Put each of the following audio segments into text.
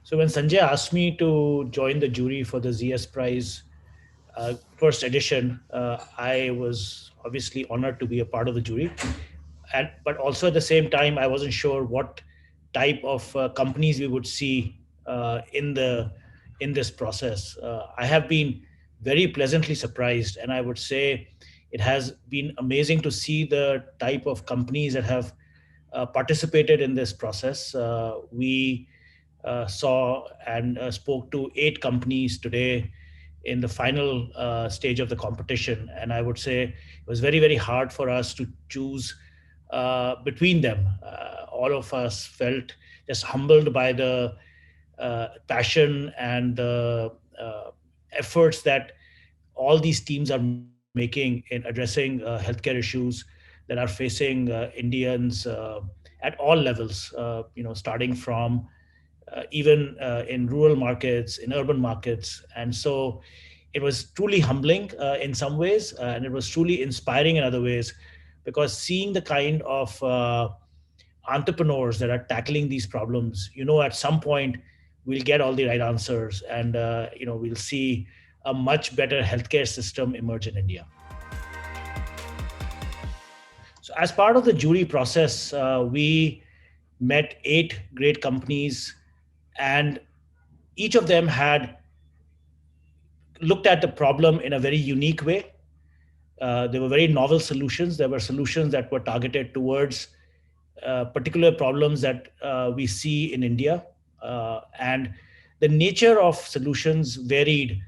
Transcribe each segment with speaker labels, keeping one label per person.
Speaker 1: So when Sanjay asked me to join the jury for the ZS Prize first edition, I was obviously honored to be a part of the jury. But also at the same time, I wasn't sure what type of companies we would see in this process. I have been very pleasantly surprised, and I would say it has been amazing to see the type of companies that have participated in this process. We saw and spoke to 8 companies today in the final stage of the competition. And I would say it was very, very hard for us to choose between them. All of us felt just humbled by the passion and the efforts that all these teams are making in addressing healthcare issues that are facing Indians at all levels. Starting from even in rural markets, in urban markets. And so it was truly humbling in some ways, and it was truly inspiring in other ways, because seeing the kind of entrepreneurs that are tackling these problems, at some point we'll get all the right answers, and we'll see a much better healthcare system emerge in India. So, as part of the jury process, we met 8 great companies, and each of them had looked at the problem in a very unique way. There were very novel solutions. There were solutions that were targeted towards particular problems that we see in India. And the nature of solutions varied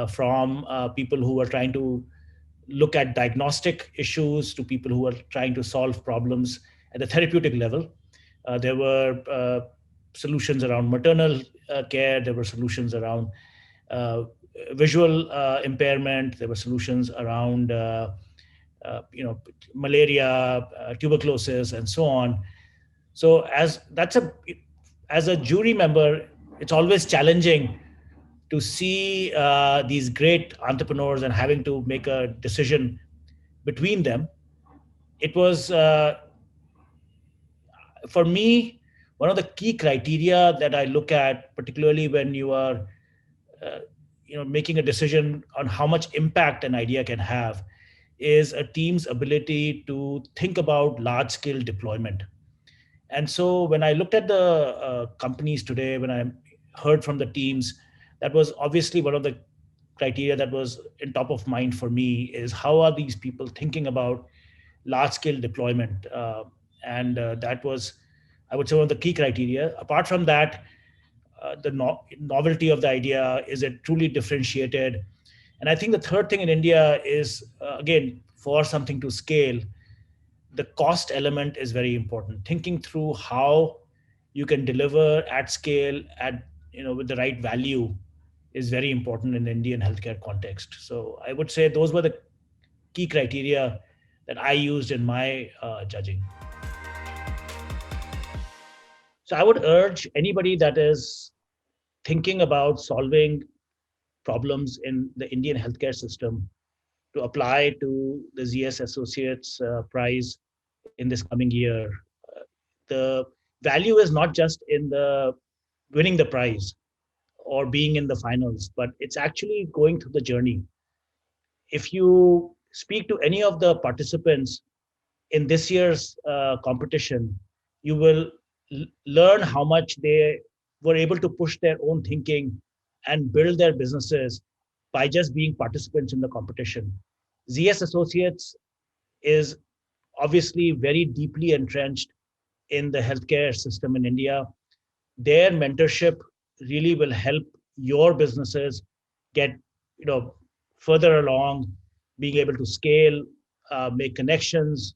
Speaker 1: from people who were trying to look at diagnostic issues to people who were trying to solve problems at the therapeutic level. There were solutions around maternal care. There were solutions around uh, visual impairment. There were solutions around malaria, tuberculosis, and so on. So as a jury member, it's always challenging to see these great entrepreneurs and having to make a decision between them. It was for me one of the key criteria that I look at, particularly when you are uh, making a decision on how much impact an idea can have, is a team's ability to think about large scale deployment. And so when I looked at the companies today, when I heard from the teams, that was obviously one of the criteria that was in top of mind for me, is how are these people thinking about large scale deployment. And that was, I would say, one of the key criteria. Apart from that, the novelty of the idea, is it truly differentiated? And I think the third thing in India is, again, for something to scale, the cost element is very important. Thinking through how you can deliver at scale, at with the right value, is very important in the Indian healthcare context. So I would say those were the key criteria that I used in my judging. So I would urge anybody that is thinking about solving problems in the Indian healthcare system to apply to the ZS Associates Prize in this coming year. The value is not just in the winning the prize or being in the finals, but it's actually going through the journey. If you speak to any of the participants in this year's competition, you will learn how much they were able to push their own thinking and build their businesses by just being participants in the competition. ZS Associates is obviously very deeply entrenched in the healthcare system in India. Their mentorship really will help your businesses get further along, being able to scale, make connections,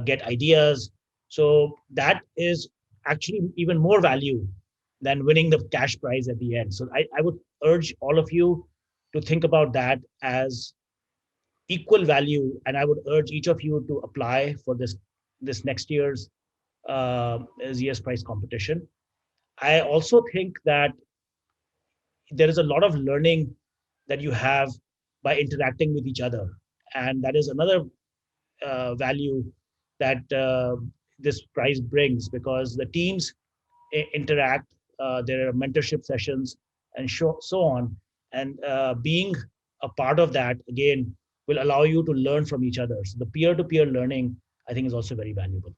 Speaker 1: get ideas. So that is actually even more value than winning the cash prize at the end. So I would urge all of you to think about that as equal value, and I would urge each of you to apply for this next year's ZS Prize competition. I also think that there is a lot of learning that you have by interacting with each other, and that is another value that this prize brings, because the teams interact. there are mentorship sessions, and so on. And being a part of that, again, will allow you to learn from each other. So the peer-to-peer learning, I think, is also very valuable.